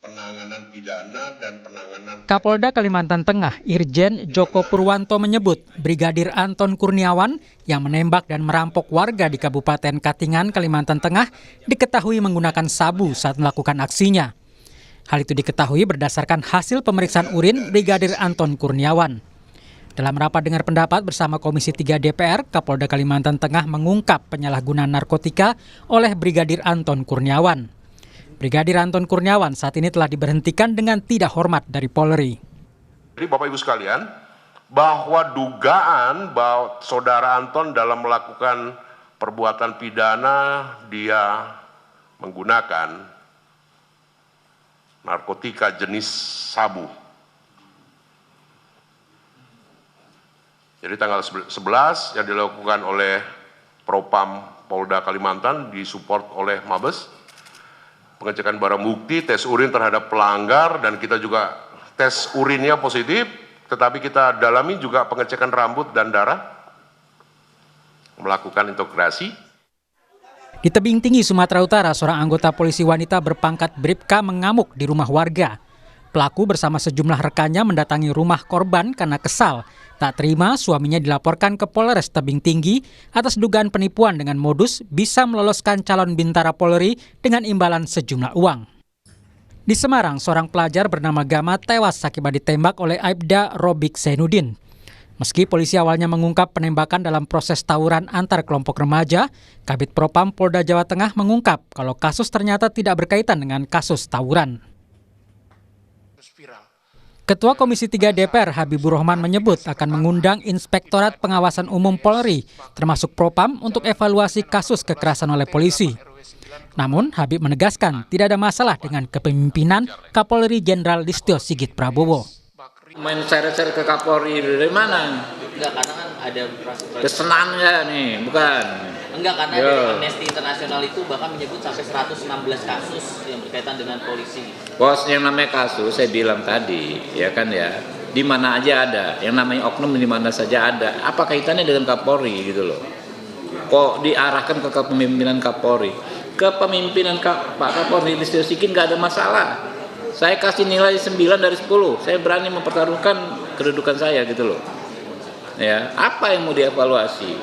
penanganan pidana dan penanganan... Kapolda Kalimantan Tengah, Irjen Joko Purwanto menyebut Brigadir Anton Kurniawan yang menembak dan merampok warga di Kabupaten Katingan, Kalimantan Tengah diketahui menggunakan sabu saat melakukan aksinya. Hal itu diketahui berdasarkan hasil pemeriksaan urin Brigadir Anton Kurniawan. Dalam rapat dengar pendapat bersama Komisi 3 DPR, Kapolda Kalimantan Tengah mengungkap penyalahgunaan narkotika oleh Brigadir Anton Kurniawan. Brigadir Anton Kurniawan saat ini telah diberhentikan dengan tidak hormat dari Polri. Jadi Bapak Ibu sekalian, bahwa dugaan bahwa saudara Anton dalam melakukan perbuatan pidana dia menggunakan narkotika jenis sabu. Jadi tanggal 11 yang dilakukan oleh Propam Polda Kalimantan disupport oleh Mabes. Pengecekan barang bukti, tes urin terhadap pelanggar, dan kita juga tes urinnya positif, tetapi kita dalami juga pengecekan rambut dan darah, melakukan integrasi. Di tebing tinggi Sumatera Utara, seorang anggota polisi wanita berpangkat Bribka mengamuk di rumah warga. Pelaku bersama sejumlah rekannya mendatangi rumah korban karena kesal. Tak terima suaminya dilaporkan ke Polres Tebing Tinggi atas dugaan penipuan dengan modus bisa meloloskan calon bintara Polri dengan imbalan sejumlah uang. Di Semarang, seorang pelajar bernama Gama tewas akibat ditembak oleh Aibda Robik Zainuddin. Meski polisi awalnya mengungkap penembakan dalam proses tawuran antar kelompok remaja, Kabid Propam Polda Jawa Tengah mengungkap kalau kasus ternyata tidak berkaitan dengan kasus tawuran. Ketua Komisi 3 DPR Habibur Rahman menyebut akan mengundang Inspektorat Pengawasan Umum Polri, termasuk Propam, untuk evaluasi kasus kekerasan oleh polisi. Namun, Habib menegaskan tidak ada masalah dengan kepemimpinan Kapolri Jenderal Listio Sigit Prabowo. Main seret-seret ke Kapolri dari mana? Enggak, karena kan ada kesenangan nggak nih, bukan? Enggak, karena dari Amnesty International itu bahkan menyebut sampai 116 kasus yang berkaitan dengan polisi. Bos, yang namanya kasus saya bilang tadi, ya kan ya, di mana aja ada, yang namanya oknum di mana saja ada. Apa kaitannya dengan Kapolri gitu loh? Kok diarahkan ke kepemimpinan Kapolri? Kepemimpinan Pak Kapolri Listio Sigit nggak ada masalah. Saya kasih nilai 9 dari 10. Saya berani mempertaruhkan kedudukan saya gitu loh. Ya, apa yang mau dievaluasi?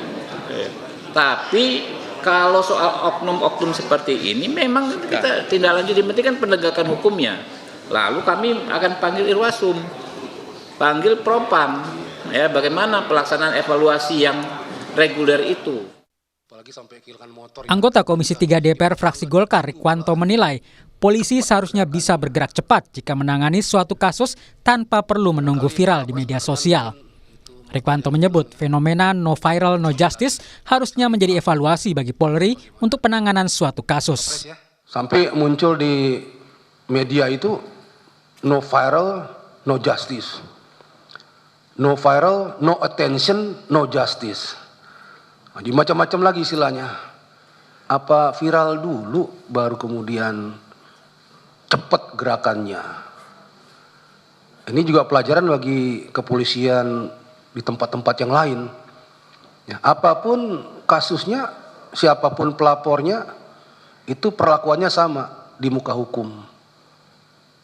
Tapi kalau soal oknum-oknum seperti ini memang kita tindak lanjut, yang penting kan penegakan hukumnya. Lalu kami akan panggil Irwasum, panggil Propam, ya bagaimana pelaksanaan evaluasi yang reguler itu. Anggota Komisi 3 DPR fraksi Golkar Rikwanto menilai polisi seharusnya bisa bergerak cepat jika menangani suatu kasus tanpa perlu menunggu viral di media sosial. Rikwanto menyebut fenomena no viral no justice harusnya menjadi evaluasi bagi Polri untuk penanganan suatu kasus. Sampai muncul di media itu no viral no justice. No viral no attention no justice. Jadi macam-macam lagi istilahnya. Apa viral dulu baru kemudian cepat gerakannya. Ini juga pelajaran bagi kepolisian di tempat-tempat yang lain. Ya, apapun kasusnya, siapapun pelapornya, itu perlakuannya sama di muka hukum.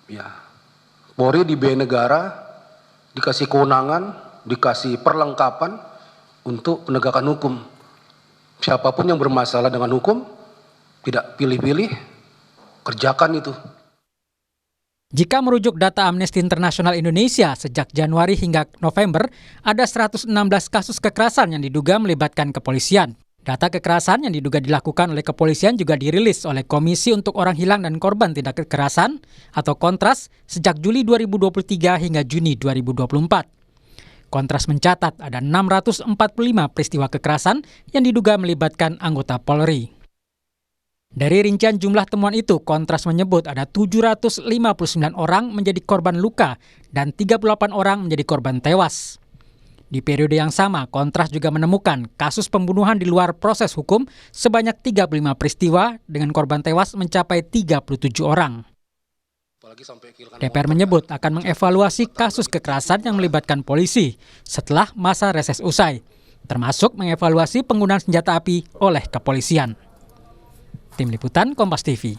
Ya, Polri diberi negara, dikasih kewenangan, dikasih perlengkapan untuk penegakan hukum. Siapapun yang bermasalah dengan hukum, tidak pilih-pilih, kerjakan itu. Jika merujuk data Amnesty International Indonesia, sejak Januari hingga November, ada 116 kasus kekerasan yang diduga melibatkan kepolisian. Data kekerasan yang diduga dilakukan oleh kepolisian juga dirilis oleh Komisi untuk Orang Hilang dan Korban Tindak Kekerasan atau Kontras sejak Juli 2023 hingga Juni 2024. Kontras mencatat ada 645 peristiwa kekerasan yang diduga melibatkan anggota Polri. Dari rincian jumlah temuan itu, Kontras menyebut ada 759 orang menjadi korban luka dan 38 orang menjadi korban tewas. Di periode yang sama, Kontras juga menemukan kasus pembunuhan di luar proses hukum sebanyak 35 peristiwa dengan korban tewas mencapai 37 orang. DPR menyebut akan mengevaluasi kasus kekerasan yang melibatkan polisi setelah masa reses usai, termasuk mengevaluasi penggunaan senjata api oleh kepolisian. Tim Liputan Kompas TV.